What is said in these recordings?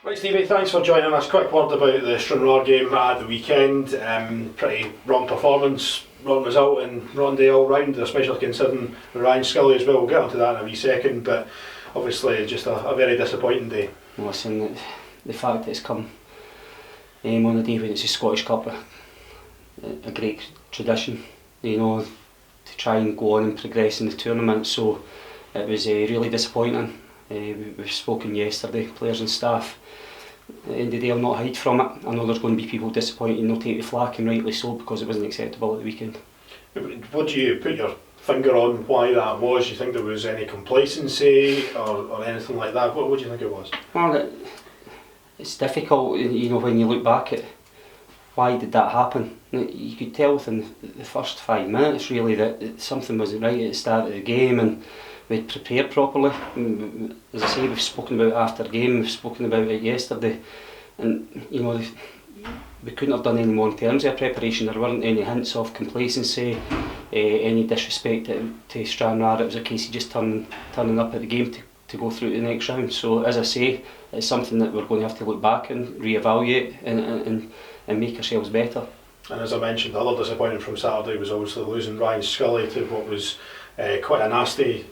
Right, Stevie, thanks for joining us. Quick word about the Stranraer game at the weekend. Pretty rotten performance, rotten result, and rotten day all round, especially considering Ryan Scully as well. We'll get onto that in a wee second, but obviously just a very disappointing day. Listen, the fact that it's come on a day when it's a Scottish Cup, a great tradition, to try and go on and progress in the tournament, so it was really disappointing. We've spoken yesterday, players and staff. At the end of the day, I'll not hide from it. I know there's going to be people disappointed and they'll take the flak, and rightly so, because it wasn't acceptable at the weekend. Would you put your finger on why that was? Do you think there was any complacency or anything like that? What do you think it was? Well, it's difficult, when you look back at why did that happen. You could tell within the first 5 minutes really that something wasn't right at the start of the game, and we'd prepared properly. As I say, we've spoken about it after the game, we've spoken about it yesterday, and we couldn't have done any more in terms of preparation. There weren't any hints of complacency, any disrespect to Stranraer. It was a case of just turning up at the game to go through to the next round. So as I say, it's something that we're going to have to look back and re-evaluate and make ourselves better. And as I mentioned, the other disappointment from Saturday was obviously losing Ryan Scully to what was quite a nasty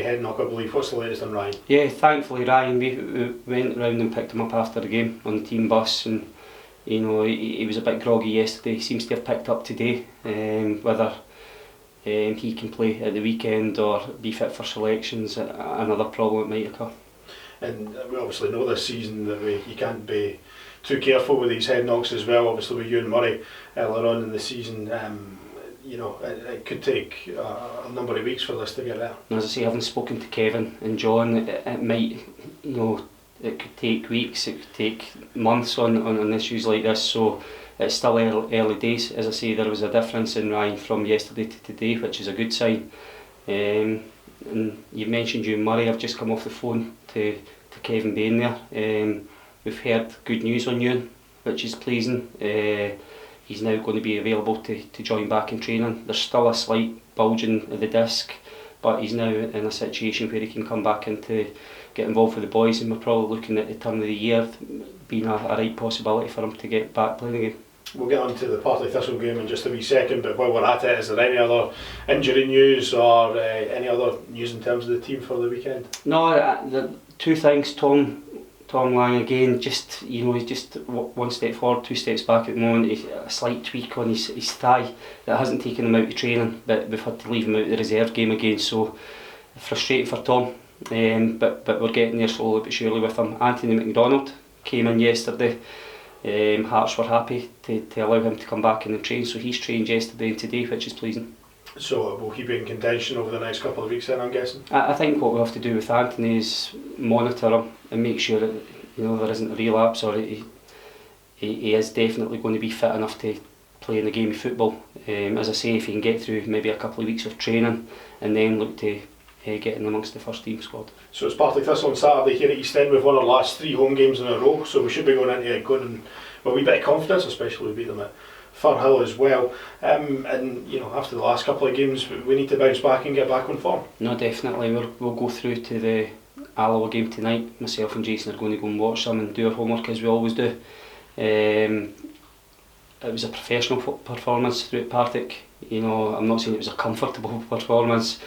head knock, I believe. What's the latest on Ryan? Yeah, thankfully Ryan, we went round and picked him up after the game on the team bus, and he was a bit groggy yesterday. He seems to have picked up today. Whether he can play at the weekend or be fit for selections, another problem might occur. And we obviously know this season that you can't be too careful with these head knocks as well. Obviously with Ewan Murray earlier on in the season, it could take a number of weeks for this to get there. As I say, having spoken to Kevin and John, it might, it could take weeks, it could take months on issues like this, so it's still early days. As I say, there was a difference in Ryan from yesterday to today, which is a good sign. And you mentioned Ewan Murray. I've just come off the phone to Kevin Bain there. We've heard good news on Ewan, which is pleasing. He's now going to be available to join back in training. There's still a slight bulging of the disc, but he's now in a situation where he can come back and to get involved with the boys, and we're probably looking at the turn of the year being a right possibility for him to get back playing again. We'll get on to the Partick Thistle game in just a wee second, but while we're at it, is there any other injury news or any other news in terms of the team for the weekend? No, the two things. Tom Lang again, he's just one step forward, 2 steps back at the moment. A slight tweak on his thigh that hasn't taken him out of training, but we've had to leave him out of the reserve game again, so frustrating for Tom. But we're getting there slowly but surely with him. Anthony McDonald came in yesterday. Hearts were happy to allow him to come back in and train, so he's trained yesterday and today, which is pleasing. So will he be in contention over the next couple of weeks then, I'm guessing? I think what we have to do with Anthony is monitor him and make sure that there isn't a relapse, or he is definitely going to be fit enough to play in the game of football. As I say, if he can get through maybe a couple of weeks of training and then look to get in amongst the first team squad. So it's Partick Thistle on Saturday here at East End. We've won our last 3 home games in a row, so we should be going into it with a wee bit of confidence, especially we beat them at Firhill as well. And after the last couple of games, we need to bounce back and get back on form. No, definitely. We'll go through to the Alloa game tonight. Myself and Jason are going to go and watch them and do our homework as we always do. It was a professional performance through at Partick. I'm not saying it was a comfortable performance.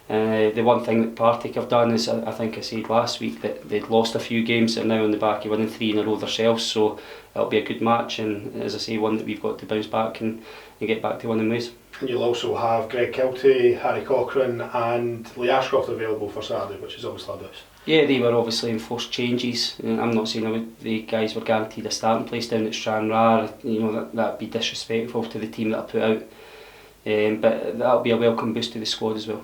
The one thing that Partick have done is, I think I said last week, that they'd lost a few games. They're now on the back of winning 3 in a row themselves, so it'll be a good match, and as I say, one that we've got to bounce back and get back to winning ways. And you'll also have Greg Kelty, Harry Cochrane and Lee Ashcroft available for Saturday, which is obviously a boost. Yeah, they were obviously enforced changes. I'm not saying the guys were guaranteed a starting place down at Stranraer. That'd be disrespectful to the team that I put out. But that'll be a welcome boost to the squad as well.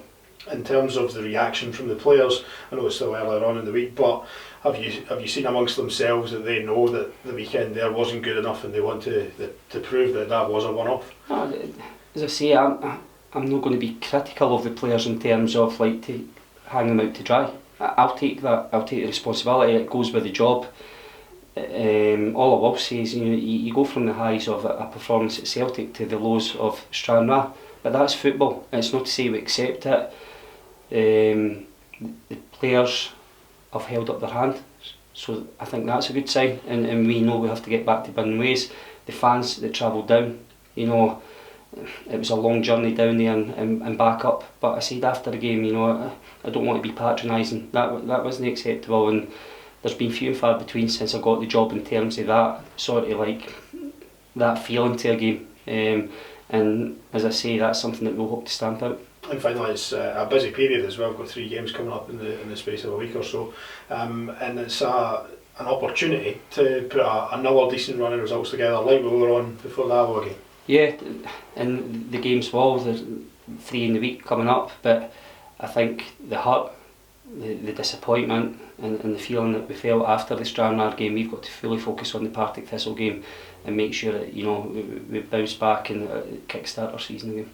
In terms of the reaction from the players, I know it's still earlier on in the week, but have you seen amongst themselves that they know that the weekend there wasn't good enough and they want to prove that was a one-off? As I say, I'm not going to be critical of the players in terms of to hang them out to dry. I'll take that. I'll take the responsibility. It goes with the job. All I will say is, you go from the highs of a performance at Celtic to the lows of Stranraer, but that's football. It's not to say we accept it. The players have held up their hand. So I think that's a good sign, and we know we have to get back to winning ways. The fans that travelled down, you know, it was a long journey down there and back up. But I said after the game, you know, I don't want to be patronising. That wasn't acceptable, and there's been few and far between since I got the job in terms of that sort of like that feeling to a game. And as I say, that's something that we'll hope to stamp out. And finally, it's a busy period as well. We've got 3 games coming up in the space of a week or so, and it's an opportunity to put another decent run of results together, like we were on before the Alloa game. Yeah, and the games well, there's 3 in the week coming up, but I think the hurt, the disappointment and the feeling that we felt after the Stranraer game, we've got to fully focus on the Partick Thistle game and make sure that, you know, we bounce back and kickstart our season again.